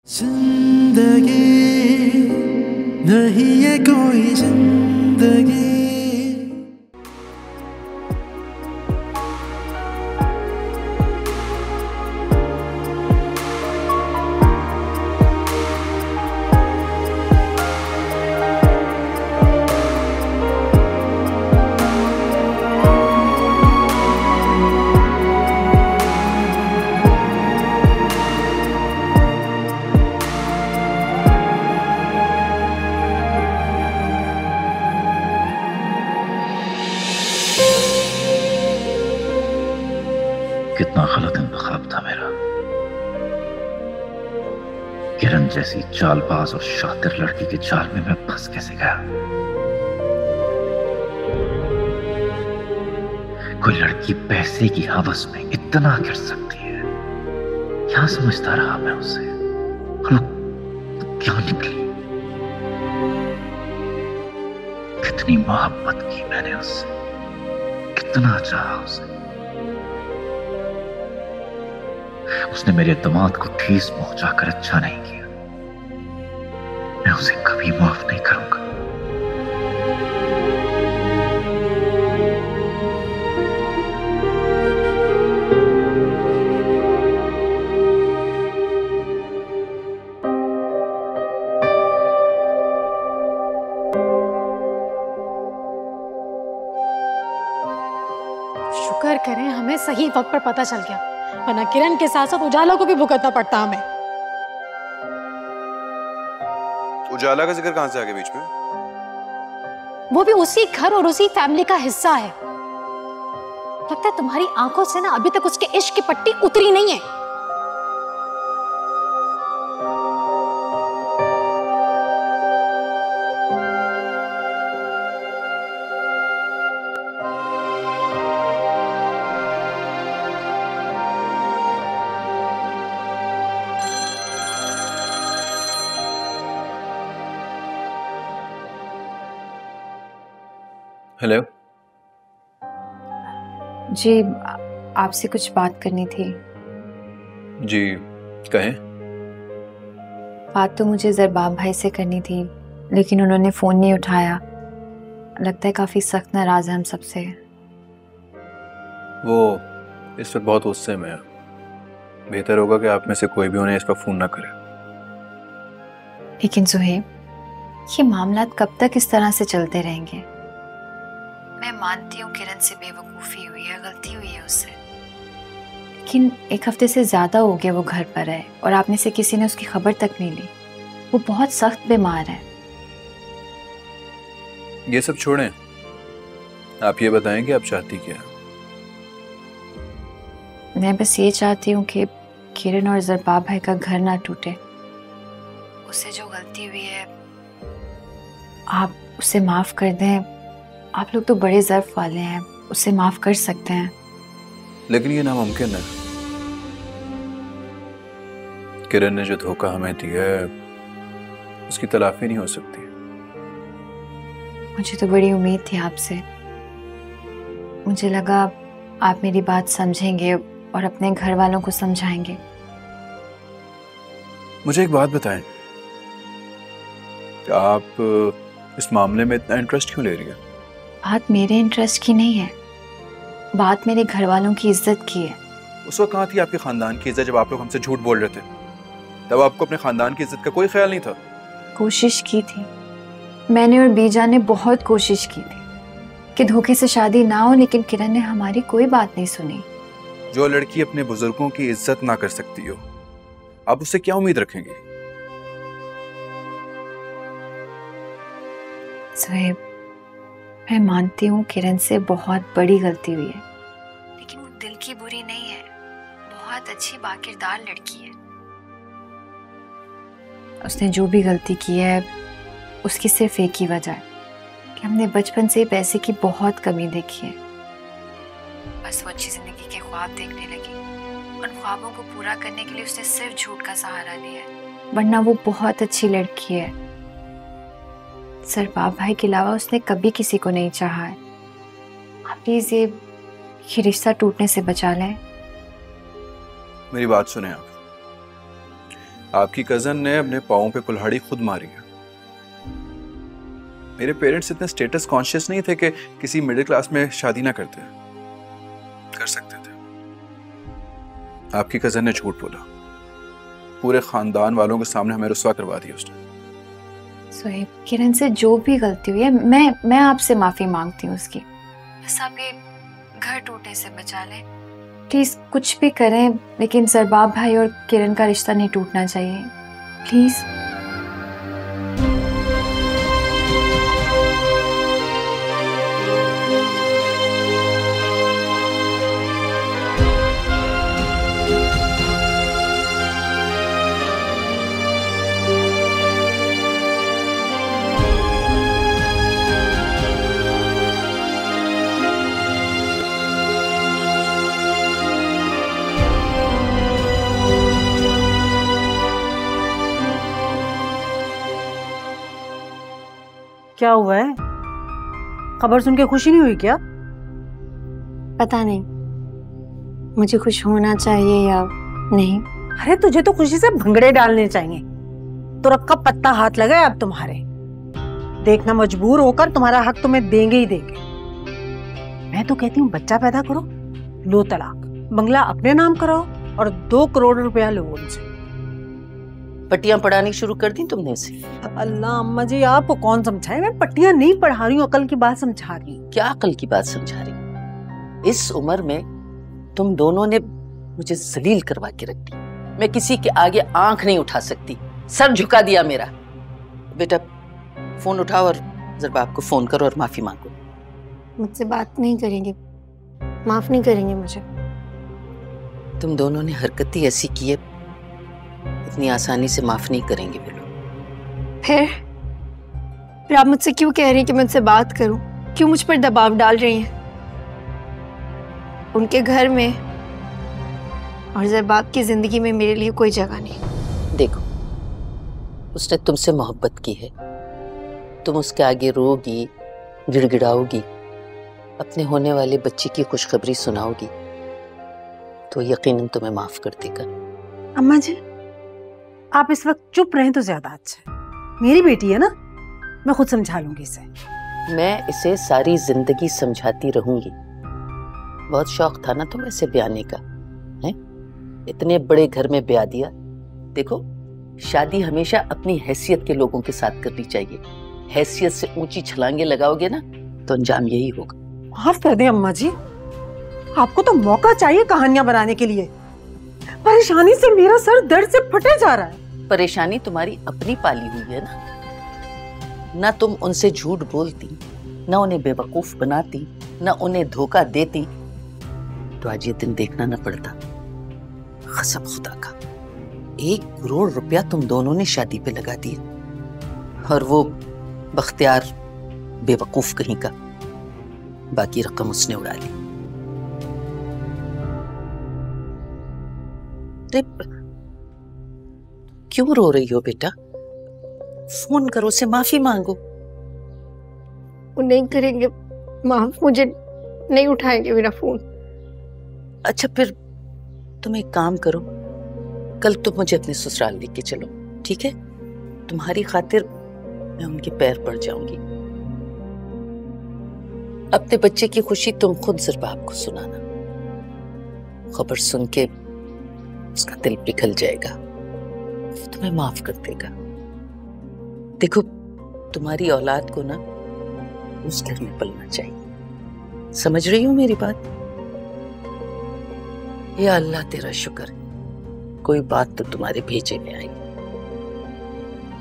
जिंदगी नहीं है कोई जिंदगी। कितना गलत इंतखाब था मेरा। किरण जैसी चालबाज और शातिर लड़की के जाल में मैं फंस कैसे गया। कोई लड़की पैसे की हवस में इतना गिर सकती है, क्या समझता रहा मैं उसे। और वो क्या निकली। कितनी मोहब्बत की मैंने उससे, कितना चाहा उसे। उसने मेरे दामाद को ठेस पहुंचाकर अच्छा नहीं किया। मैं उसे कभी माफ नहीं करूंगा। शुक्र करें हमें सही वक्त पर पता चल गया, वरना किरण के साथ साथ उजाला को भी भुगतना पड़ता हमें। उजाला का जिक्र कहां से आ गया बीच में? वो भी उसी घर और उसी फैमिली का हिस्सा है। लगता है तुम्हारी आंखों से ना अभी तक उसके इश्क की पट्टी उतरी नहीं है। हेलो जी, आपसे कुछ बात करनी थी। जी, कहें। बात तो मुझे ज़रबाब भाई से करनी थी, लेकिन उन्होंने फ़ोन नहीं उठाया। लगता है काफ़ी सख्त नाराज़ है हम सबसे। वो इस वक्त बहुत गुस्से में है। बेहतर होगा कि आप में से कोई भी उन्हें इस वक्त फ़ोन ना करे। लेकिन सुहेब, ये मामलात कब तक इस तरह से चलते रहेंगे? मैं मानती हूँ किरण से बेवकूफ़ी हुई है, गलती हुई है उससे, लेकिन एक हफ्ते से ज़्यादा हो गया वो घर पर है और आप में से किसी ने उसकी खबर तक नहीं ली। वो बहुत सख्त बीमार है। ये सब छोड़ें, आप ये बताएं कि आप चाहती क्या है? मैं बस ये चाहती हूँ कि किरण और ज़रबाब भाई का घर ना टूटे। उससे जो गलती हुई है आप उसे माफ़ कर दें। आप लोग तो बड़े ज़र्फ वाले हैं, उसे माफ़ कर सकते हैं। लेकिन ये नामुमकिन है। किरण ने जो धोखा हमें दिया है उसकी तलाफी नहीं हो सकती। मुझे तो बड़ी उम्मीद थी आपसे। मुझे लगा आप मेरी बात समझेंगे और अपने घर वालों को समझाएंगे। मुझे एक बात बताएं, आप इस मामले में इतना इंटरेस्ट क्यों ले रही हैं? बात मेरे इंटरेस्ट की नहीं है, बात मेरे घर वालों की इज्जत की है। उस वक्त कहाँ थी आपके खानदान की इज्जत जब आप लोग हमसे झूठ बोल रहे थे? तब आपको अपने खानदान की इज्जत का कोई ख्याल नहीं था? कोशिश की थी मैंने और बीजा ने, बहुत कोशिश की थी कि धोखे से शादी ना हो, लेकिन किरण ने हमारी कोई बात नहीं सुनी। जो लड़की अपने बुजुर्गों की इज्जत ना कर सकती हो, आप उससे क्या उम्मीद रखेंगे? सुहेब, मैं मानती हूँ किरण से बहुत बड़ी गलती हुई है, लेकिन वो दिल की बुरी नहीं है। बहुत अच्छी बाकिरदार लड़की है। उसने जो भी गलती की है उसकी सिर्फ एक ही वजह है कि हमने बचपन से पैसे की बहुत कमी देखी है। बस वो अच्छी जिंदगी के ख्वाब देखने लगी। उन ख्वाबों को पूरा करने के लिए उसने सिर्फ झूठ का सहारा लिया है, वरना वो बहुत अच्छी लड़की है। ज़रबाब भाई के अलावा उसने कभी किसी को नहीं चाहा है। आप प्लीज़ ये रिश्ता टूटने से बचा लें। मेरी बात सुने आप। आपकी कजन ने अपने पाँव पे कुल्हाड़ी खुद मारी है। मेरे पेरेंट्स इतने स्टेटस कॉन्शियस नहीं थे कि किसी मिडिल क्लास में शादी ना करते, कर सकते थे। आपकी कजन ने झूठ बोला, पूरे खानदान वालों के सामने हमें रुस्वा करवा दिया उसने। सोहेब, किरण से जो भी गलती हुई है मैं आपसे माफी मांगती हूँ उसकी। बस आप ये घर टूटने से बचा लें प्लीज। कुछ भी करें लेकिन सरबाब भाई और किरण का रिश्ता नहीं टूटना चाहिए प्लीज। क्या हुआ है? खबर सुन के खुशी नहीं हुई क्या? पता नहीं मुझे खुश होना चाहिए या नहीं। अरे तुझे तो खुशी से भंगड़े डालने चाहिए। तुरक का पत्ता हाथ लगा है अब तुम्हारे। देखना मजबूर होकर तुम्हारा हक तुम्हें देंगे ही देंगे। मैं तो कहती हूँ बच्चा पैदा करो, लो तलाक, बंगला अपने नाम कराओ और 2 करोड़ रुपया लो उनसे। पट्टियां पढ़ानी शुरू कर दी तुमने इसे? अल्लाह अम्मा जी, आपको कौन समझाए? मैं पट्टियां नहीं पढ़ा रही हूँ, अकल की बात समझा रही हूँ। क्या अकल की बात समझा रही? इस उम्र में तुम दोनों ने मुझे जलील करवा के रख दी। मैं किसी के आगे आंख नहीं उठा सकती, सर झुका दिया मेरा। बेटा फोन उठाओ और ज़रबाब को फोन करो और माफी मांगो। मुझसे बात नहीं करेंगे, माफ नहीं करेंगे मुझे। तुम दोनों ने हरकत ही ऐसी की है, इतनी आसानी से माफ नहीं करेंगे वे लोग। फिर आप मुझसे क्यों कह रही हैं कि मैं उनसे बात करूं? क्यों मुझ पर दबाव डाल रही हैं? उनके घर में और ज़रबाब की जिंदगी में मेरे लिए कोई जगह नहीं। देखो, उसने तुमसे मोहब्बत की है, तुम उसके आगे रोगी, गिड़गिड़ाओगी, अपने होने वाले बच्चे की खुशखबरी सुनाओगी तो यकीनन तुम्हें माफ कर देगा। अम्मा जी, आप इस वक्त चुप रहें तो ज्यादा अच्छा है। मेरी बेटी है ना, मैं खुद समझा लूंगी इसे। मैं इसे सारी जिंदगी समझाती रहूंगी। बहुत शौक था ना तुम्हें इसे ब्याने का, हैं? इतने बड़े घर में ब्याह दिया। देखो, शादी हमेशा अपनी हैसियत के लोगों के साथ करनी चाहिए। हैसियत से ऊंची छलांगे लगाओगे ना तो अंजाम यही होगा। माफ कर दें अम्मा जी, आपको तो मौका चाहिए कहानियां बनाने के लिए। परेशानी से मेरा सर दर्द से फटे जा रहा है। परेशानी तुम्हारी अपनी पाली हुई है ना। ना तुम उनसे झूठ बोलती, ना उन्हें बेवकूफ बनाती, ना उन्हें धोखा देती तो आज ये दिन देखना ना पड़ता। कसम खुदा का, 1 करोड़ रुपया तुम दोनों ने शादी पे लगा दिया और वो बख्तियार बेवकूफ कहीं का बाकी रकम उसने उड़ा ली। क्यों रो रही हो बेटा? फोन करो, से माफी मांगो। वो नहीं करेंगे माफ, मुझे नहीं उठाएंगे मेरा फोन। अच्छा फिर तुम एक काम करो, कल तुम मुझे अपने ससुराल लेके चलो, ठीक है? तुम्हारी खातिर मैं उनके पैर पड़ जाऊंगी। अपने बच्चे की खुशी तुम खुद ज़रबाब को सुनाना। खबर सुन के उसका दिल पिघल जाएगा, तुम्हें माफ कर देगा। देखो, तुम्हारी औलाद को ना उस घर में पलना चाहिए। समझ रही हो मेरी बात? या अल्लाह तेरा शुक्र है, कोई बात तो तुम्हारे भेजे में आई।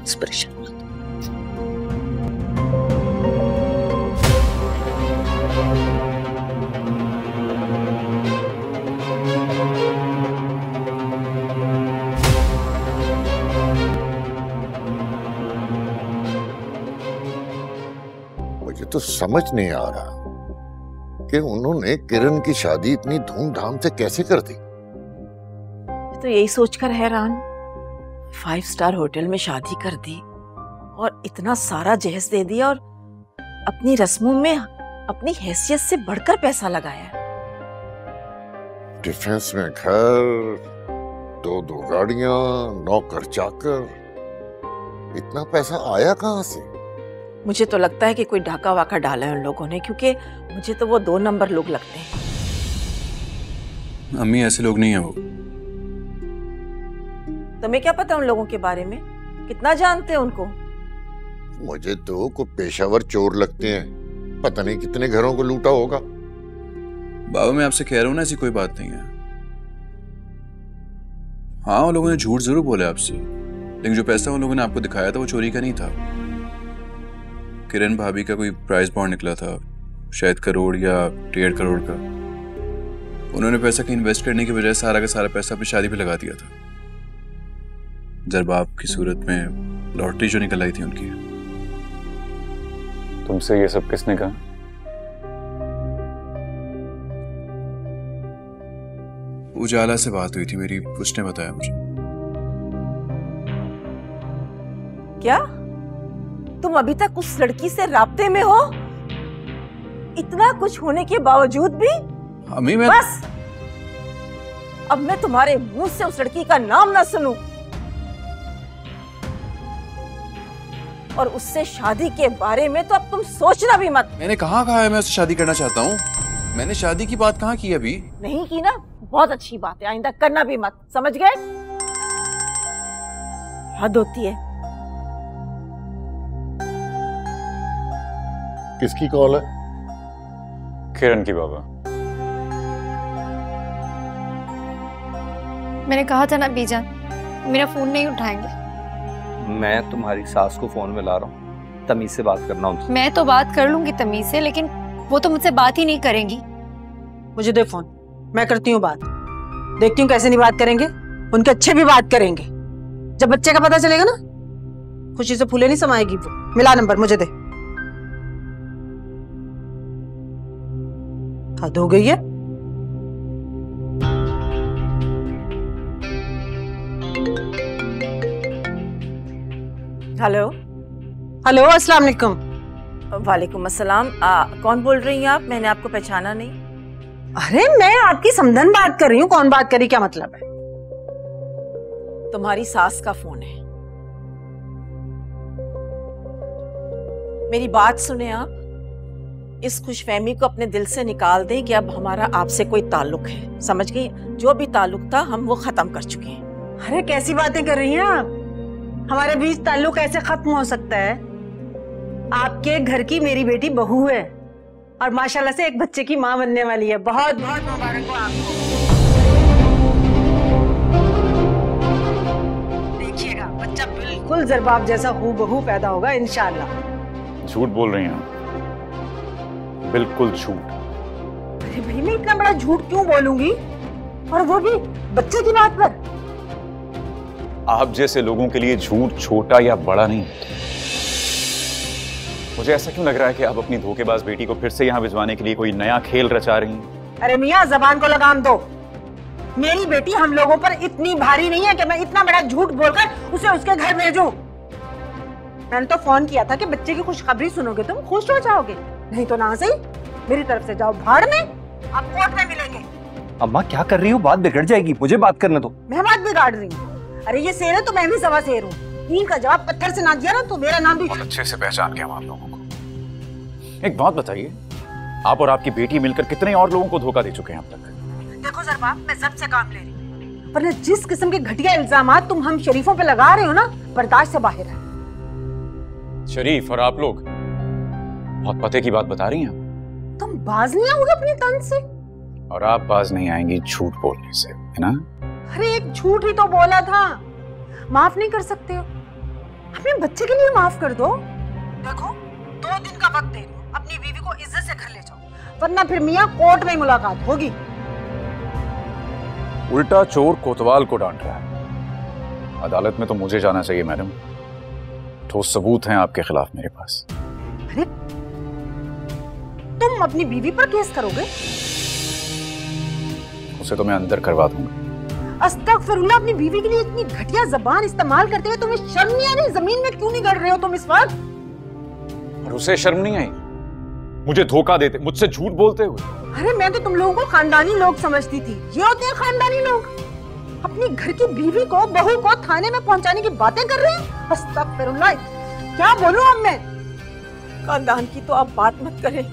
इस परेशान मत। मुझे तो समझ नहीं आ रहा कि उन्होंने किरण की शादी इतनी धूमधाम से कैसे कर दी। तो यही सोचकर हैरान, 5 स्टार होटल में शादी कर दी और इतना सारा जहेज दे दिया और अपनी रस्मों में अपनी हैसियत से बढ़कर पैसा लगाया। डिफेंस में घर, दो गाड़ियां, नौकर चाकर, इतना पैसा आया कहाँ से? मुझे तो लगता है कि कोई डाका वाका डाला है उन लोगों ने, क्योंकि मुझे तो वो 2 नंबर लोग लगते हैं। अम्मी ऐसे लोग नहीं है वो। तुम्हें क्या पता उन लोगों के बारे में? कितना जानते हैं उनको? मुझे तो कोई पेशावर चोर लगते हैं, पता नहीं कितने घरों को लूटा होगा। बाबा मैं आपसे कह रहा हूँ ना, ऐसी कोई बात नहीं है। हाँ उन लोगों ने झूठ जरूर बोला आपसे, लेकिन जो पैसा उन लोगों ने आपको दिखाया था वो चोरी का नहीं था। किरण भाभी का कोई प्राइस बॉन्ड निकला था, शायद 1 करोड़ या 1.5 करोड़ का। उन्होंने पैसा कहीं इन्वेस्ट करने की बजाय सारा का सारा पैसा अपनी शादी पे लगा दिया था। जरबाब की सूरत में लॉटरी जो निकल आई थी उनकी। तुमसे ये सब किसने कहा? उजाला से बात हुई थी मेरी, उसने बताया मुझे। क्या तुम अभी तक उस लड़की से राब्ते में हो? इतना कुछ होने के बावजूद भी? अम्मी मैं बस अब मैं तुम्हारे मुंह से उस लड़की का नाम ना सुनूं, और उससे शादी के बारे में तो अब तुम सोचना भी मत। मैंने कहा है मैं उससे शादी करना चाहता हूँ? मैंने शादी की बात कहाँ की अभी? नहीं की ना, बहुत अच्छी बात है, आइंदा करना भी मत, समझ गए? हद होती है। किसकी कॉल है? किरण की बाबा। मैंने कहा था ना बीजान, मेरा फोन नहीं उठाएंगे। मैं तुम्हारी सास को फोन में ला रहा हूँ, तमीज से बात करना उनसे। मैं तो बात कर लूंगी तमीज से, लेकिन वो तो मुझसे बात ही नहीं करेंगी। मुझे दे फोन, मैं करती हूँ बात। देखती हूँ कैसे नहीं बात करेंगे, उनके अच्छे भी बात करेंगे। जब बच्चे का पता चलेगा ना, खुशी से फूले नहीं समाएगी वो। मिला नंबर, मुझे दे। हद हो गई है। हेलो हेलो, अस्सलाम वालेकुम। वालेकुम अस्सलाम। कौन बोल रही हैं आप? मैंने आपको पहचाना नहीं। अरे मैं आपकी समधन बात कर रही हूँ। कौन बात करी, क्या मतलब है? तुम्हारी सास का फोन है। मेरी बात सुने आप, इस खुशफहमी को अपने दिल से निकाल दें कि अब हमारा आपसे कोई ताल्लुक है, समझ गई? जो भी ताल्लुक था हम वो खत्म कर चुके हैं। अरे कैसी बातें कर रही हैं आप? हमारे बीच ताल्लुक कैसे खत्म हो सकता है? आपके घर की मेरी बेटी बहू है और माशाल्लाह से एक बच्चे की माँ बनने वाली है। बहुत बहुत मुबारक हो आपको। देखिएगा बच्चा बिल्कुल जरबाब जैसा हूबहू पैदा होगा इंशाल्लाह। झूठ बोल रही हैं, बिल्कुल झूठ। अरे भाई मैं इतना बड़ा झूठ क्यों बोलूंगी, और वो भी बच्चे की बात पर? आप जैसे लोगों के लिए झूठ छोटा या बड़ा नहीं। मुझे ऐसा क्यों लग रहा है कि आप अपनी धोखेबाज बेटी को फिर से यहाँ भिजवाने के लिए कोई नया खेल रचा रही हैं? अरे मियाँ, जबान को लगाम दो। मेरी बेटी हम लोगों पर इतनी भारी नहीं है कि मैं इतना बड़ा झूठ बोलकर उसे उसके घर भेजूं। मैंने तो फोन किया था कि बच्चे की खुशखबरी सुनोगे तुम खुश हो जाओगे, नहीं तो ना सही मेरी तरफ से जाओ भाड़ में। आप कोर्ट में मिलेंगे। अम्मा क्या कर रही हो? बात बिगड़ जाएगी, मुझे बात करने दो। मैं बात बिगाड़ रही हूँ? अरे ये शेर है तो मैं भी सवा शेर हूँ। इनका जवाब पत्थर से ना दिया ना तो मेरा नाम भी। बहुत अच्छे से पहचान गया आप लोगों को। एक बात बताइए, आप और आपकी बेटी मिलकर कितने और लोगों को धोखा दे चुके हैं अब तक? देखो जरबाब, मैं जब से काम ले रही हूँ, पर जिस किस्म के घटिया इल्जामात तुम हम शरीफों पे लगा रहे हो ना, बर्दाश्त से बाहर है। शरीफ और आप लोग बहुत पते की बात बता रही हैं। तुम बाज नहीं आओगे अपनी तन से, और आप बाज नहीं आएंगी झूठ बोलने से, है ना? अरे एक झूठ ही तो बोला था, माफ नहीं कर सकते हो? अपने बच्चे के लिए माफ कर दो। देखो 2 दिन का वक्त दे दो, अपनी बीवी को इज्जत से घर ले जाओ, वरना फिर मियाँ कोर्ट में मुलाकात होगी। उल्टा चोर कोतवाल को डांट रहा है। अदालत में तो मुझे जाना चाहिए मैडम, ठोस सबूत हैं आपके खिलाफ मेरे पास। अरे तुम अपनी बीवी पर केस करोगे? उसे तो मैं अंदर करवा दूंगा। अस्तगफिरुल्लाह, अपनी बीवी के लिए इतनी घटिया जबान इस्तेमाल करते हुए तुम्हें शर्म नहीं आ रही? जमीन में क्यों नहीं गड़ रहे हो तुम इस वक्त? और उसे शर्म नहीं आई मुझे धोखा देते, मुझसे झूठ बोलते हुए? अरे मैं तो तुम लोगों को खानदानी लोग समझती थी। ये होते हैं खानदानी लोग? अपनी घर की बीवी को, बहू को थाने में पहुंचाने की बातें कर रहे हैं। अस्तगफिरुल्लाह, क्या बोलूं अब मैं? खानदान की तो आप बात मत करें।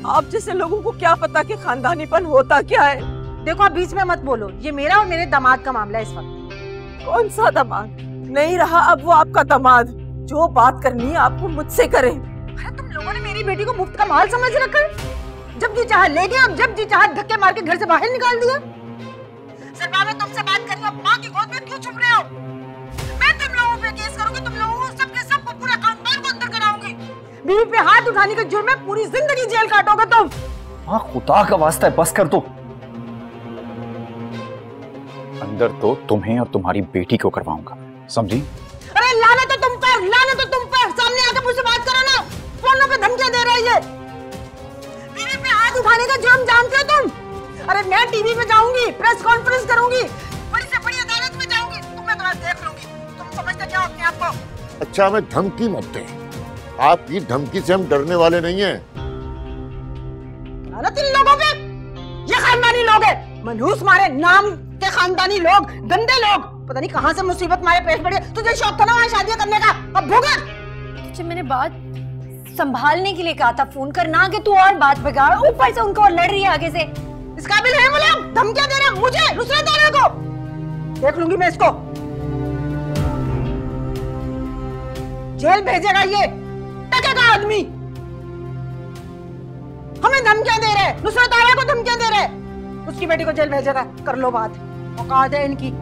आप जैसे लोगों को क्या पता कि खानदानीपन होता क्या है। देखो, आप बीच में मत बोलो। ये मेरा और मेरे दामाद का मामला है इस वक्त। कौन सा दामाद? नहीं रहा अब वो आपका दामाद। जो बात करनी है आपको मुझसे करें। अरे तुम लोगों ने मेरी बेटी को मुफ्त का माल समझ रखा है। जब जी चाहा ले गया, अब जब जी चाहा धक्के मार के घर से बाहर निकाल दिया। सरकार, मैं तुमसे बात कर रही हूँ, माँ की गोद में क्यों छुप रहे हो? मैं तुम लोगों पे केस करूंगी, तुम लोगों को सबके सबको पूरा खानदान को अंदर कराऊंगी। बीवी पे हाथ उठाने के जुर्म में पूरी जिंदगी जेल काटोगे तुम। हाँ, खुदा का वास्ता है, बस कर दो। अंदर तो तुम्हें और तुम्हारी बेटी को करवाऊंगा, समझी? अरे लाने तो तुम पर, लाने तो तुम पर। सामने आकर मुझसे बात करो ना। फोनों पे धमकियां दे रही है। बीवी पे हाथ उठाने का जुर्म जानते हो तुम? अरे मैं टीवी पे जाऊंगी, प्रेस कॉन्फ्रेंस करूंगी, बड़ी से बड़ी अदालत में जाऊंगी, तुम्हें तो मैं देख लूंगी। तुम समझते क्या हो अपने आप को? अच्छा, हमें धमकी मत दे। आपकी धमकी से हम डरने वाले नहीं हैं। इन लोगों पे, ये खानदानी लोग हैं, मनहूस मारे नाम के खानदानी लोग, गंदे लोग। पता नहीं कहां से मुसीबत मारे पेश पड़े। तुझे शौक था ना वहां शादियां करने का, अब भुगत। तुझे मैंने बात संभालने के लिए कहा था, फोन करना कि तू और बात बिगाड़, ऊपर से उनको और लड़ रही है आगे से। इस काबिल है वो लोग? धमकियां दे रहे हैं मुझे, नुसरत आने को। देख लूंगी मैं इसको। जेल भेजेगा ये टके का आदमी। हमें धमकियां दे रहे, नुसरत आरा को धमकियां दे रहे, उसकी बेटी को जेल भेजेगा। कर लो बात, औकात है इनकी।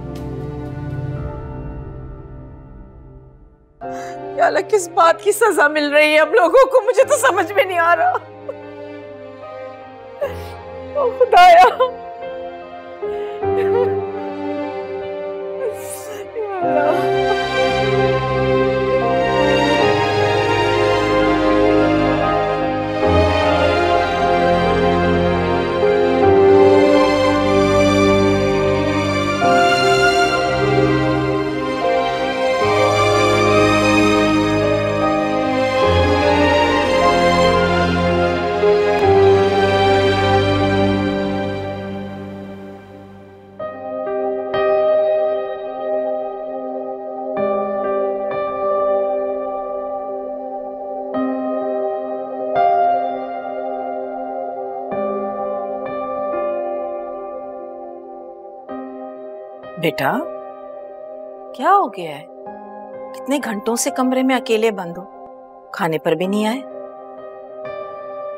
या अल्लाह, किस बात की सजा मिल रही है हम लोगों को? मुझे तो समझ में नहीं आ रहा। ओ खुदाया, बेटा क्या हो गया है? कितने घंटों से कमरे में अकेले बंद हो, खाने पर भी नहीं आए?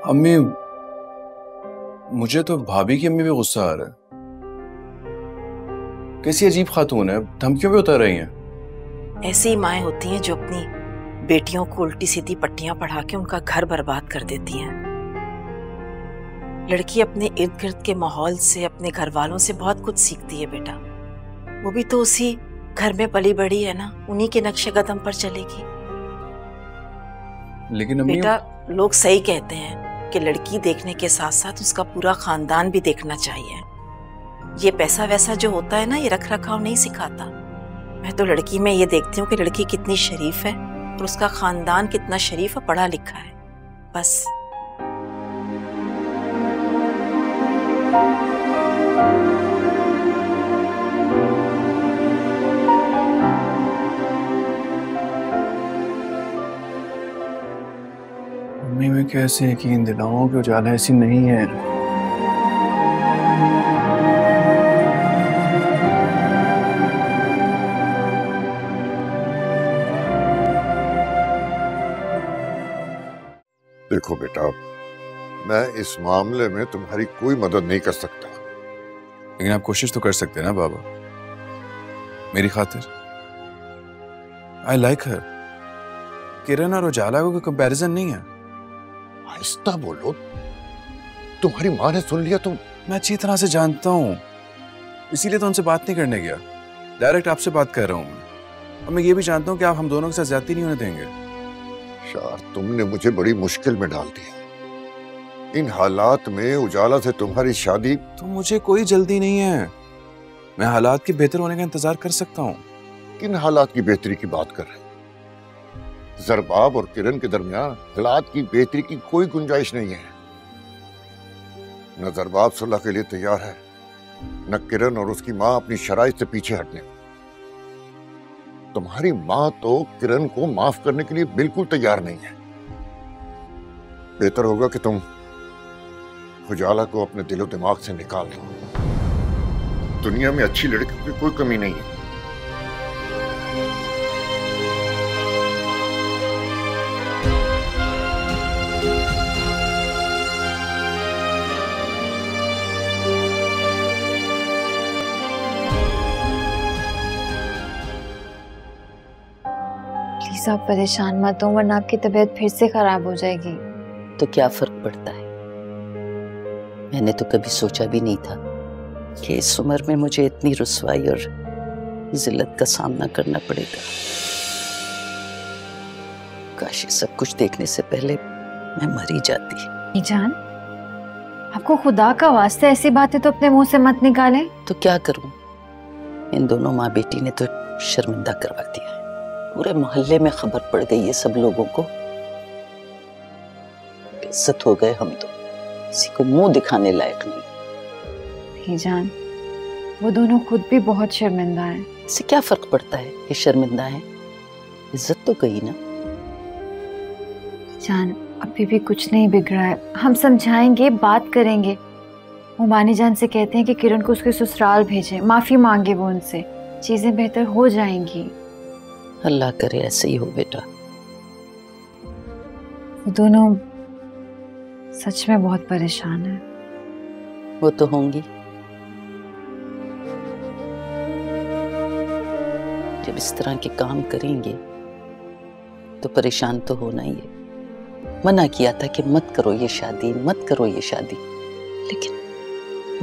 अम्मी, मुझे तो भाभी की अम्मी भी गुस्सा आ रहा है। कैसी अजीब खातून है, धमकियों पे उतर रही हैं। ऐसी ही माएं होती हैं जो अपनी बेटियों को उल्टी सीधी पट्टियां पढ़ा के उनका घर बर्बाद कर देती हैं। लड़की अपने इर्द गिर्द के माहौल से, अपने घर वालों से बहुत कुछ सीखती है बेटा। वो भी तो उसी घर में पली बड़ी है ना, उन्हीं के नक्शे कदम पर चलेगी। लेकिन अम्मी, बेटा लोग सही कहते हैं कि लड़की देखने के साथ साथ उसका पूरा खानदान भी देखना चाहिए। ये पैसा वैसा जो होता है ना, ये रख रखाव नहीं सिखाता। मैं तो लड़की में ये देखती हूँ कि लड़की कितनी शरीफ है और उसका खानदान कितना शरीफ और पढ़ा लिखा है, बस। अम्मी, मैं कैसे यकीन दिलाऊं कि उजाला ऐसी नहीं है। देखो बेटा, मैं इस मामले में तुम्हारी कोई मदद नहीं कर सकता। लेकिन आप कोशिश तो कर सकते हैं ना बाबा, मेरी खातिर। आई लाइक हर। किरण और उजाला को कोई कंपैरिजन नहीं है। आहिस्ता बोलो, तुम्हारी माँ ने सुन लिया तो। मैं अच्छी तरह से जानता हूँ, इसीलिए तो उनसे बात नहीं करने गया। डायरेक्ट आपसे बात कर रहा हूँ मैं। और मैं ये भी जानता हूँ कि आप हम दोनों के साथ ज्यादती नहीं होने देंगे। शार, तुमने मुझे बड़ी मुश्किल में डाल दिया। इन हालात में उजाला से तुम्हारी शादी। तो मुझे कोई जल्दी नहीं है, मैं हालात के बेहतर होने का इंतजार कर सकता हूँ। किन हालात की बेहतरी की बात कर रहे हैं? जरबाब और किरण के दरमियान हालात की बेहतरी की कोई गुंजाइश नहीं है। न जरबाब सुलह के लिए तैयार है, न किरण और उसकी माँ अपनी शराइत से पीछे हटने। तुम्हारी माँ तो किरण को माफ करने के लिए बिल्कुल तैयार नहीं है। बेहतर होगा कि तुम उजाला को अपने दिलो दिमाग से निकाल दो। दुनिया में अच्छी लड़की की कोई कमी नहीं है। प्लीज आप परेशान मत हो, वरना आपकी तबीयत फिर से खराब हो जाएगी। तो क्या फर्क पड़ता है? मैंने तो कभी सोचा भी नहीं था कि इस उम्र में मुझे इतनी रुसवाई और जिल्लत का सामना करना पड़ेगा। काश ये सब कुछ देखने से पहले मैं मर ही जाती। जान, आपको खुदा का वास्ते ऐसी बातें तो अपने मुंह से मत निकालें। तो क्या करूं? इन दोनों माँ बेटी ने तो शर्मिंदा करवा दिया है। पूरे मोहल्ले में खबर पड़ गई है सब लोगों को। इज्जत हो गए हम तो, किसी को मुंह दिखाने लायक नहीं। जान, वो दोनों खुद भी बहुत शर्मिंदा हैं। इससे क्या फर्क पड़ता है कि शर्मिंदा है? इज्जत तो गई ना। जान, अभी भी कुछ नहीं बिगड़ा है, हम समझाएंगे, बात करेंगे। वो मानी जान से कहते हैं कि किरण को उसके ससुराल भेजें, माफी मांगे वो उनसे, चीजें बेहतर हो जाएंगी। अल्लाह करे ऐसे ही हो बेटा। वो दोनों सच में बहुत परेशान है। वो तो होंगी, जब इस तरह के काम करेंगे तो परेशान तो होना ही है। मना किया था कि मत करो ये शादी, मत करो ये शादी, लेकिन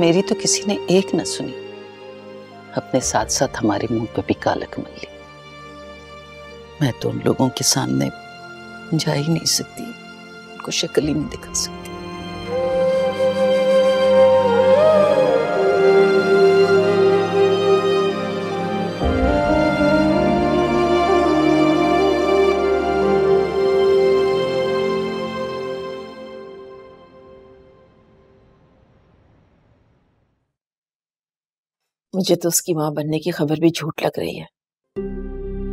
मेरी तो किसी ने एक न सुनी। अपने साथ साथ हमारे मुंह पे भी कालक मल ली। मैं तो उन लोगों के सामने जा ही नहीं सकती, उनको शक्ल ही नहीं दिखा सकती। मुझे तो उसकी माँ बनने की खबर भी झूठ लग रही है।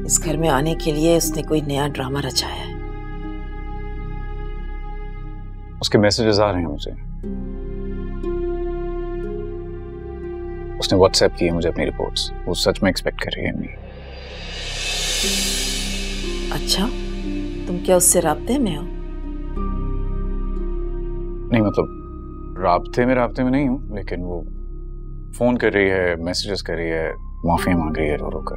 इस घर में आने के लिए उसने कोई नया ड्रामा रचाया है। उसके मैसेजेस आ रहे हैं मुझे। उसने व्हाट्सएप किए मुझे अपनी रिपोर्ट्स। वो सच में एक्सपेक्ट कर रही है नहीं। अच्छा, तुम क्या उससे राब्ते में हो? नहीं, मतलब राब्ते में नहीं हूँ, लेकिन वो फोन कर रही है, मैसेजेस कर रही है, माफी मांग रही है रो रो कर।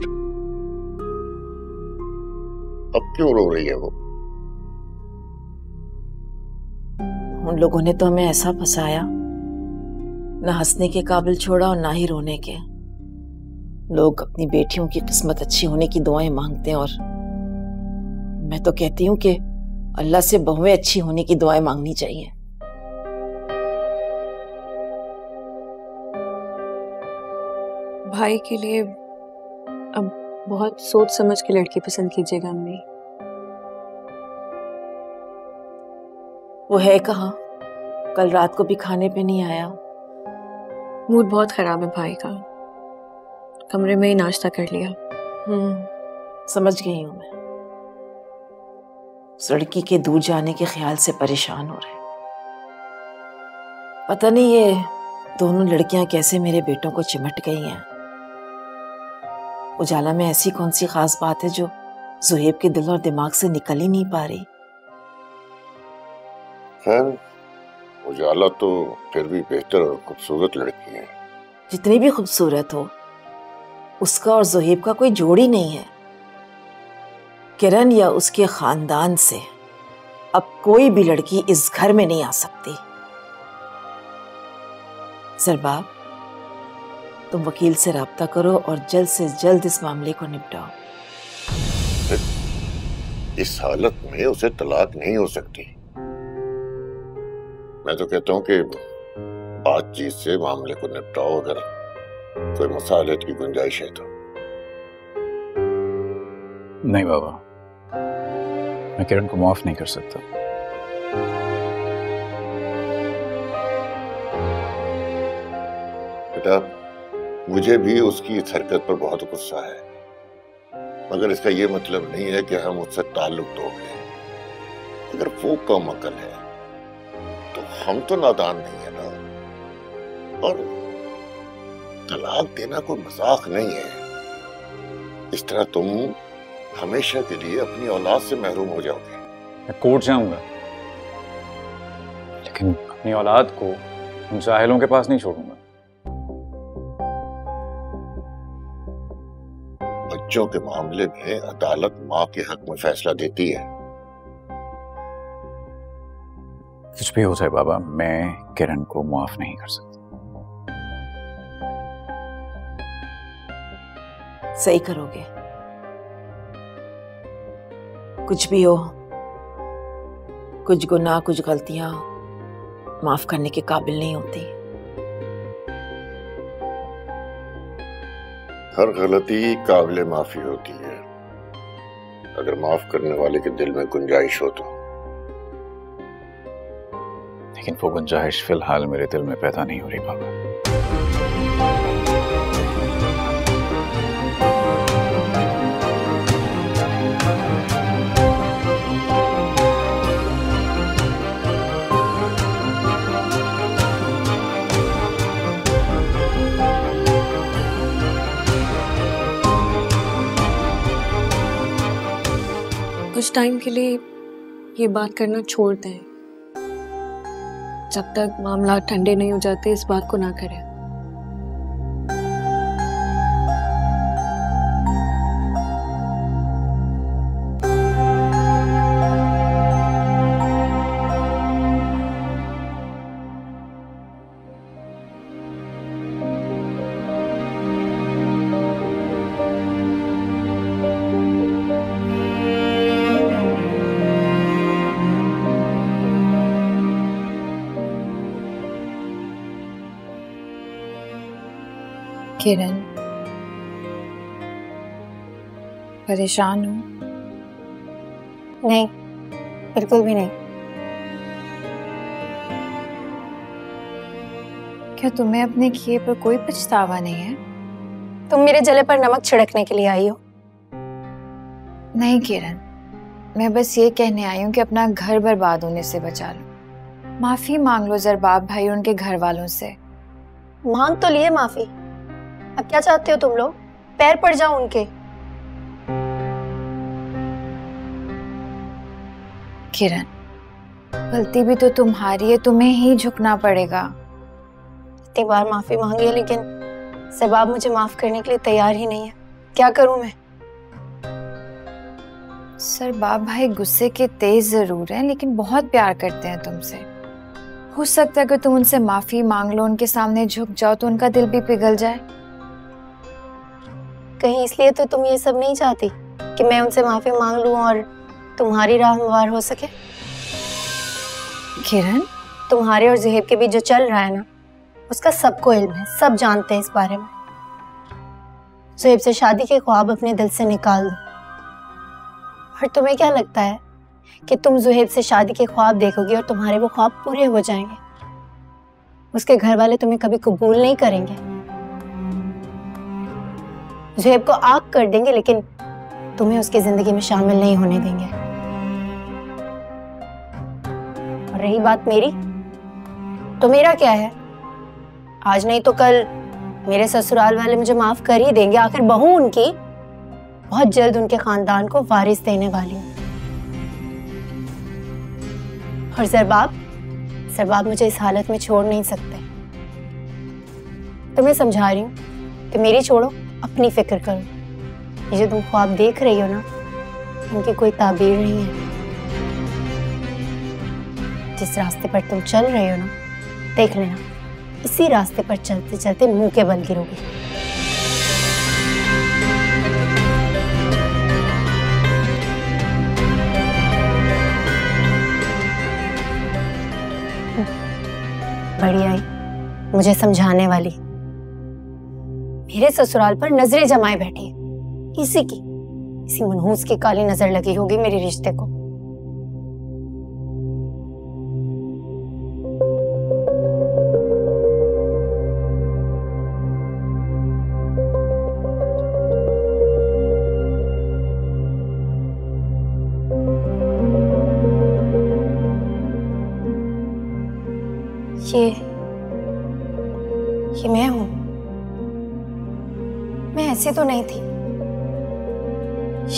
अब क्यों रो रही है वो? उन लोगों ने तो हमें ऐसा फंसाया, ना हंसने के काबिल छोड़ा और ना ही रोने के। लोग अपनी बेटियों की किस्मत अच्छी होने की दुआएं मांगते हैं, और मैं तो कहती हूँ कि अल्लाह से बहुएं अच्छी होने की दुआएं मांगनी चाहिए। भाई के लिए अब बहुत सोच समझ के लड़की पसंद कीजिएगा अम्मी। वो है कहाँ? कल रात को भी खाने पे नहीं आया। मूड बहुत खराब है भाई का, कमरे में ही नाश्ता कर लिया। समझ गई हूं मैं। उस लड़की के दूर जाने के ख्याल से परेशान हो रहे। पता नहीं ये दोनों लड़कियां कैसे मेरे बेटों को चिमट गई हैं। उजाला में ऐसी कौन सी खास बात है जो ज़ुहैब के दिल और दिमाग से निकल ही नहीं पा रही। खैर, उजाला तो फिर भी बेहतर और खूबसूरत लड़की है। जितनी भी खूबसूरत हो, उसका और ज़ुहैब का कोई जोड़ ही नहीं है। किरण या उसके खानदान से अब कोई भी लड़की इस घर में नहीं आ सकती। सरबाब, तुम वकील से राब्ता करो और जल्द से जल्द इस मामले को निपटाओ। इस हालत में उसे तलाक नहीं हो सकती। मैं तो कहता हूँ कि बातचीत से मामले को निपटाओ, अगर कोई मसालत की गुंजाइश है तो। नहीं बाबा, मैं किरण को माफ नहीं कर सकता। बेटा, मुझे भी उसकी इस हरकत पर बहुत गुस्सा है, मगर इसका ये मतलब नहीं है कि हम उससे ताल्लुक तोड़ लें। अगर वो कम अकल है तो हम तो नादान नहीं है ना। और तलाक देना कोई मजाक नहीं है। इस तरह तुम हमेशा के लिए अपनी औलाद से महरूम हो जाओगे। मैं कोर्ट जाऊंगा, लेकिन अपनी औलाद को उन जाहिलों के पास नहीं छोड़ूंगा। बच्चों के मामले में अदालत माँ के हक में फैसला देती है। कुछ भी हो जाए बाबा, मैं किरण को माफ नहीं कर सकता। सही करोगे। कुछ भी हो, कुछ गुनाह, कुछ गलतियां माफ करने के काबिल नहीं होती। हर गलती काबिल माफी होती है, अगर माफ करने वाले के दिल में गुंजाइश हो तो। लेकिन वो गुंजाइश फिलहाल मेरे दिल में पैदा नहीं हो रही बाबा। कुछ टाइम के लिए ये बात करना छोड़ दें। जब तक मामला ठंडे नहीं हो जाते इस बात को ना करें। किरण, परेशान हो? नहीं, बिल्कुल भी नहीं। क्या तुम्हें अपने किए पर कोई पछतावा नहीं है? तुम मेरे जले पर नमक छिड़कने के लिए आई हो? नहीं किरण, मैं बस ये कहने आई हूँ कि अपना घर बर्बाद होने से बचा लो। माफी मांग लो जरबाब भाई और उनके घर वालों से। मांग तो लिए माफी, अब क्या चाहते हो तुम लोग? पैर पड़ जाओ उनके। किरण, गलती भी तो तुम्हारी है, तुम्हें ही झुकना पड़ेगा। इतनी बार माफी मांगी है लेकिन सरबाब मुझे माफ करने के लिए तैयार ही नहीं है। क्या करूं मैं? सरबाब भाई गुस्से के तेज जरूर हैं लेकिन बहुत प्यार करते हैं तुमसे। हो सकता है कि तुम उनसे माफी मांग लो, उनके सामने झुक जाओ तो उनका दिल भी पिघल जाए। कहीं इसलिए तो तुम ये सब नहीं चाहती कि मैं उनसे माफी मांग लूं और तुम्हारी राह हमवार हो सके? किरण, तुम्हारे और ज़ुहैब के बीच जो चल रहा है ना, उसका सबको इल्म है, सब जानते हैं इस बारे में। ज़ुहैब से शादी के ख्वाब अपने दिल से निकाल दो। और तुम्हें क्या लगता है कि तुम ज़ुहैब से शादी के ख्वाब देखोगी और तुम्हारे वो ख्वाब पूरे हो जाएंगे? उसके घर वाले तुम्हें कभी कबूल नहीं करेंगे। ज़ुहैब को आग कर देंगे लेकिन तुम्हें उसकी जिंदगी में शामिल नहीं होने देंगे। और रही बात मेरी, तो मेरा क्या है? आज नहीं तो कल मेरे ससुराल वाले मुझे माफ कर ही देंगे। आखिर बहू उनकी, बहुत जल्द उनके खानदान को वारिस देने वाली हूँ। और सरबाब मुझे इस हालत में छोड़ नहीं सकते। तुम्हें समझा रही हूँ कि मेरी छोड़ो, अपनी फिक्र करो। ये जो तुम ख्वाब देख रही हो ना, इनकी कोई ताबीर नहीं है। जिस रास्ते पर तुम चल रहे हो ना, देख लेना इसी रास्ते पर चलते चलते मुंह के बल गिरोगी। बड़ी आई मुझे समझाने वाली, मेरे ससुराल पर नजरें जमाए बैठी है। किसी मनहूस की काली नजर लगी होगी मेरे रिश्ते को। ये मैं हूं। मैं ऐसी तो नहीं थी।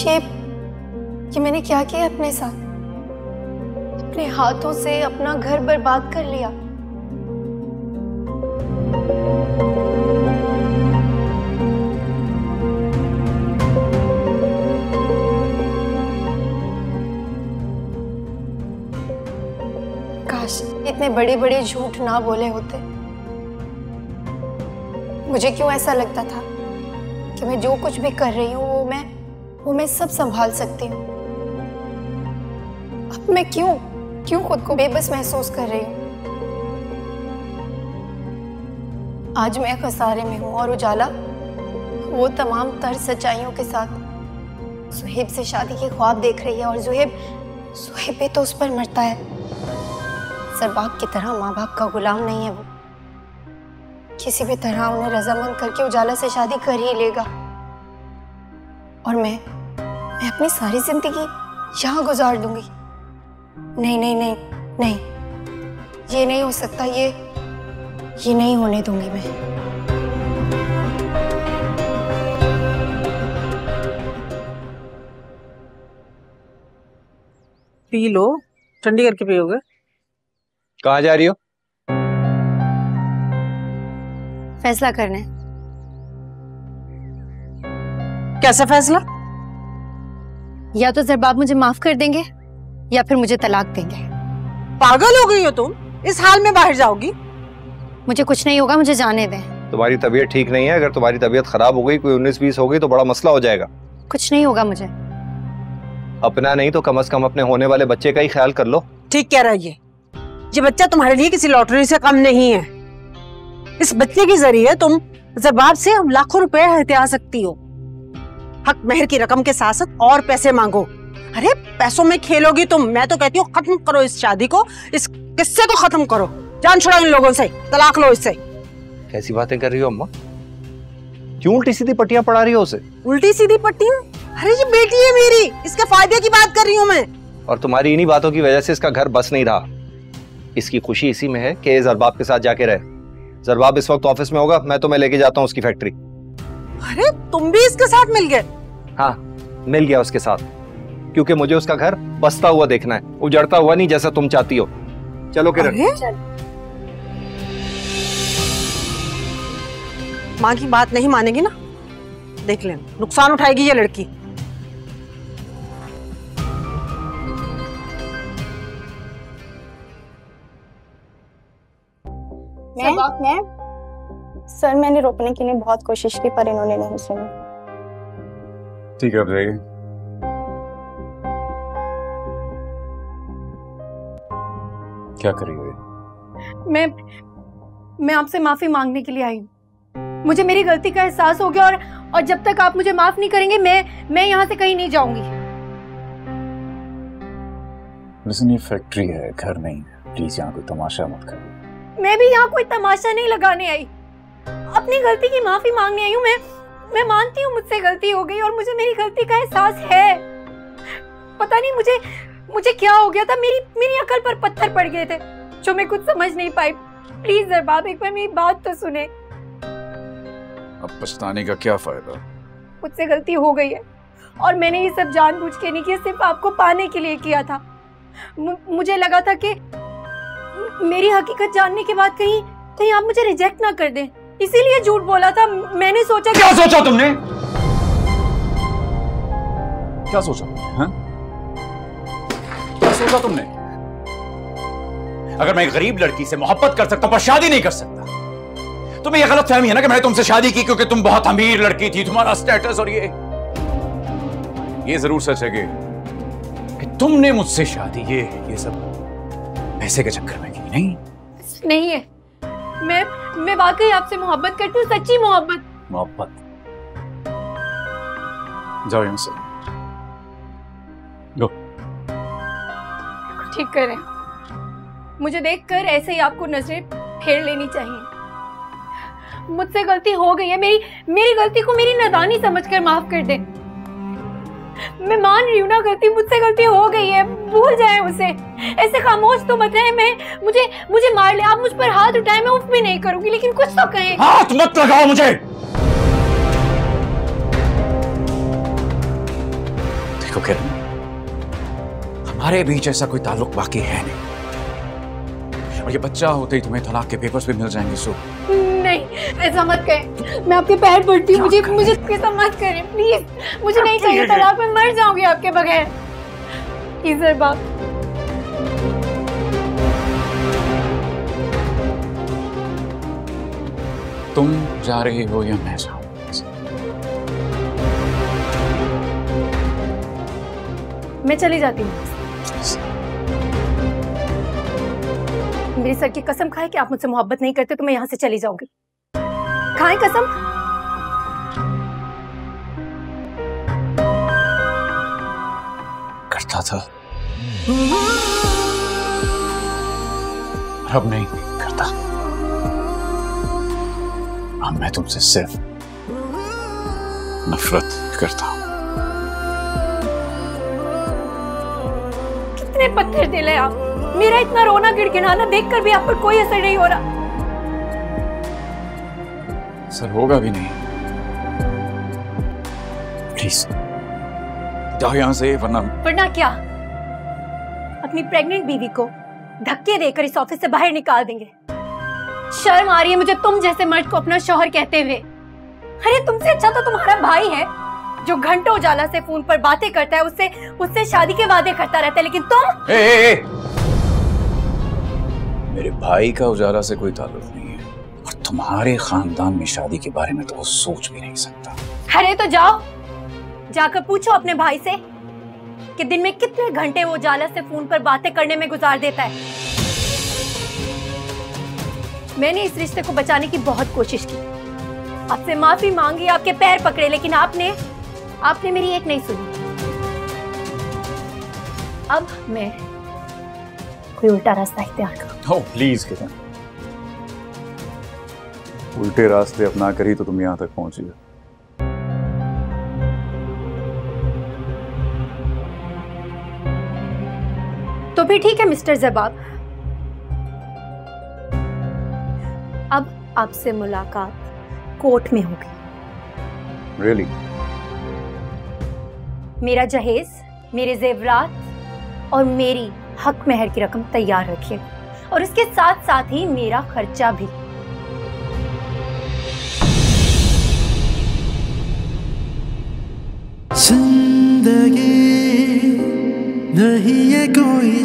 ये मैंने क्या किया अपने साथ? अपने हाथों से अपना घर बर्बाद कर लिया। काश इतने बड़े बड़े झूठ ना बोले होते। मुझे क्यों ऐसा लगता था कि मैं जो कुछ भी कर रही हूँ वो मैं सब संभाल सकती हूँ। अब मैं क्यों खुद को बेबस महसूस कर रही हूँ। आज मैं खसारे में हूँ और उजाला वो तमाम तर सच्चाइयों के साथ सुहेब से शादी के ख्वाब देख रही है। और सुहेब भी तो उस पर मरता है। सरबाग की तरह माँ बाप का गुलाम नहीं है वो। किसी भी तरह उन्हें रजामंद करके उजाला से शादी कर ही लेगा। और मैं अपनी सारी जिंदगी यहाँ गुजार दूंगी। नहीं नहीं नहीं नहीं, ये नहीं हो सकता। ये नहीं होने दूंगी मैं। पी लो, ठंडी करके पियोगे। कहाँ जा रही हो? फैसला करना है। कैसा फैसला? या तो जरबाब मुझे माफ कर देंगे या फिर मुझे तलाक देंगे। पागल हो गई हो तुम? इस हाल में बाहर जाओगी? मुझे कुछ नहीं होगा, मुझे जाने दें। तुम्हारी तबीयत ठीक नहीं है। अगर तुम्हारी तबीयत खराब हो गई, कोई 19-20 हो गई तो बड़ा मसला हो जाएगा। कुछ नहीं होगा मुझे। अपना नहीं तो कम से कम अपने होने वाले बच्चे का ही ख्याल कर लो। ठीक कह रहा है ये बच्चा तुम्हारे लिए किसी लॉटरी से कम नहीं है। इस बच्चे के जरिए तुम जरबाब से लाखों रुपए हथिया सकती हो। हक मेहर की रकम के साथ साथ और पैसे मांगो। अरे पैसों में खेलोगी तुम। मैं तो कहती हूँ खत्म करो इस शादी को, इस किस्से को खत्म करो। जान छुड़ाओ इन लोगों से, तलाक लो इससे। कैसी बातें कर रही हो अम्मा? क्यों उल्टी सीधी पट्टियां पढ़ा रही हो उसे? उल्टी सीधी पट्टियां? अरे ये बेटी है मेरी, इसके फायदे की बात कर रही हूँ मैं। और तुम्हारी इन्हीं बातों की वजह से इसका घर बस नहीं रहा। इसकी खुशी इसी में है कि जरबाब के साथ जाके रहे। जरबाब इस वक्त ऑफिस में होगा, मैं तुम्हें लेके जाता हूँ उसकी फैक्ट्री। अरे तुम भी इसके साथ मिल गए? हाँ, मिल गया उसके साथ, क्योंकि मुझे उसका घर बसता हुआ देखना है, उजड़ता हुआ नहीं जैसा तुम चाहती हो। चलो किरण। माँ की बात नहीं मानेगी ना, देख लेना नुकसान उठाएगी ये लड़की। सर मैंने रोकने के लिए बहुत कोशिश की पर इन्होंने नहीं सुनी। ठीक है, अब जाइए। क्या कर रही हो? मैं आपसे माफी मांगने के लिए आई हूँ। मुझे मेरी गलती का एहसास हो गया और जब तक आप मुझे माफ नहीं करेंगे मैं यहाँ से कहीं नहीं जाऊंगी। लिसन, ये फैक्ट्री है, घर नहीं है। प्लीज यहाँ कोई तमाशा मत करो। मैं भी यहाँ कोई तमाशा नहीं लगाने आई, अपनी गलती की माफी मांगने आई हूँ। मैं मानती हूँ मुझसे गलती हो गई और मुझे मेरी गलती का एहसास है। पता नहीं मुझे क्या हो गया था। मेरी अकल पर पत्थर पड़ गए थे जो मैं कुछ समझ नहीं पाई। प्लीज जरबाब एक बार मेरी बात तो सुने। अब पछताने का क्या फायदा? मुझसे गलती हो गई है और मैंने ये सब जानबूझ के नहीं किया, सिर्फ आपको पाने के लिए किया था। मुझे लगा था कि मेरी हकीकत जानने के बाद कहीं आप मुझे रिजेक्ट ना कर दें, इसीलिए झूठ बोला था। मैंने सोचा। क्या सोचा तुमने? क्या सोचा हाँ? क्या सोचा तुमने? अगर मैं एक गरीब लड़की से मोहब्बत कर सकता पर शादी नहीं कर सकता, तुम्हें यह गलत फहमी है ना कि मैंने तुमसे शादी की क्योंकि तुम बहुत अमीर लड़की थी, तुम्हारा स्टेटस। और ये जरूर सच है कि तुमने मुझसे शादी ये सब पैसे के चक्कर में की। नहीं है। मैं वाकई आपसे मोहब्बत करती हूँ, सच्ची मोहब्बत। जाओ यहाँ से, गो। ठीक करें। मुझे देखकर ऐसे ही आपको नजरें फेर लेनी चाहिए। मुझसे गलती हो गई है। मेरी गलती को मेरी नादानी समझकर माफ कर दें। मैं मान रही हूँ ना, गलती मुझसे गलती हो गई है, भूल जाए उसे। ऐसे खामोश तो मत रहे। मुझे मार ले, आप मुझ पर हाथ उठाए, मैं उफ भी नहीं करूंगी, लेकिन कुछ तो कहें। हाथ मत लगाओ मुझे। देखो किरण, हमारे बीच ऐसा कोई ताल्लुक बाकी है नहीं, और ये बच्चा होते ही तुम्हें तलाक के पेपर्स भी मिल जाएंगे। सो नहीं, ऐसा मत करें, मैं आपके पैर पड़ती हूँ, मुझे ऐसा मत करें प्लीज। मुझे नहीं चाहिए तलाक, मैं मर जाऊंगी आपके बगैर। प्लीज बाप। तुम जा रही हो या मैं जाऊं? मैं चली जाती हूँ। मेरी सर की कसम खाए कि आप मुझसे मोहब्बत नहीं करते तो मैं यहाँ से चली जाऊंगी। खाएं कसम। करता था, अब नहीं करता। अब मैं तुमसे सिर्फ नफरत करता हूं। कितने पत्थर दिल है आप। मेरा इतना रोना गिड़गिड़ाना देखकर भी आप पर कोई असर नहीं हो रहा। असर होगा भी नहीं। प्लीज जाओ यहाँ से, वरना क्या? अपनी प्रेग्नेंट बीवी को धक्के देकर इस ऑफिस से बाहर निकाल देंगे। शर्म आ रही है मुझे तुम जैसे मर्द को अपना शौहर कहते हुए। अरे तुमसे अच्छा तो तुम्हारा भाई है जो घंटों उजाला से फोन पर बातें करता है, उससे शादी के वादे करता रहता है, लेकिन तुम मेरे भाई का उजाला से कोई ताल्लुक नहीं है, और तुम्हारे खानदान में शादी के बारे में तो वो सोच भी नहीं सकता। अरे तो जाओ, जाकर पूछो अपने भाई से कि दिन में कितने घंटे वो उजाला से फोन पर बातें करने में गुजार देता है। मैंने इस रिश्ते को बचाने की बहुत कोशिश की, आपसे माफी मांगी, आपके पैर पकड़े, लेकिन आपने मेरी एक नहीं सुनी। अब मैं कोई उल्टा रास्ता इख्तियार करूं। ओह प्लीज किरण, उल्टे रास्ते अपना कर ही तो तुम यहां तक पहुंची हो। तो भी ठीक है मिस्टर ज़बाब, अब आपसे मुलाकात कोर्ट में होगी। Really? मेरा जहेज, मेरे जेवरात और मेरी हक महर की रकम तैयार रखिए, और इसके साथ साथ ही मेरा खर्चा भी। जिंदगी नहीं है कोई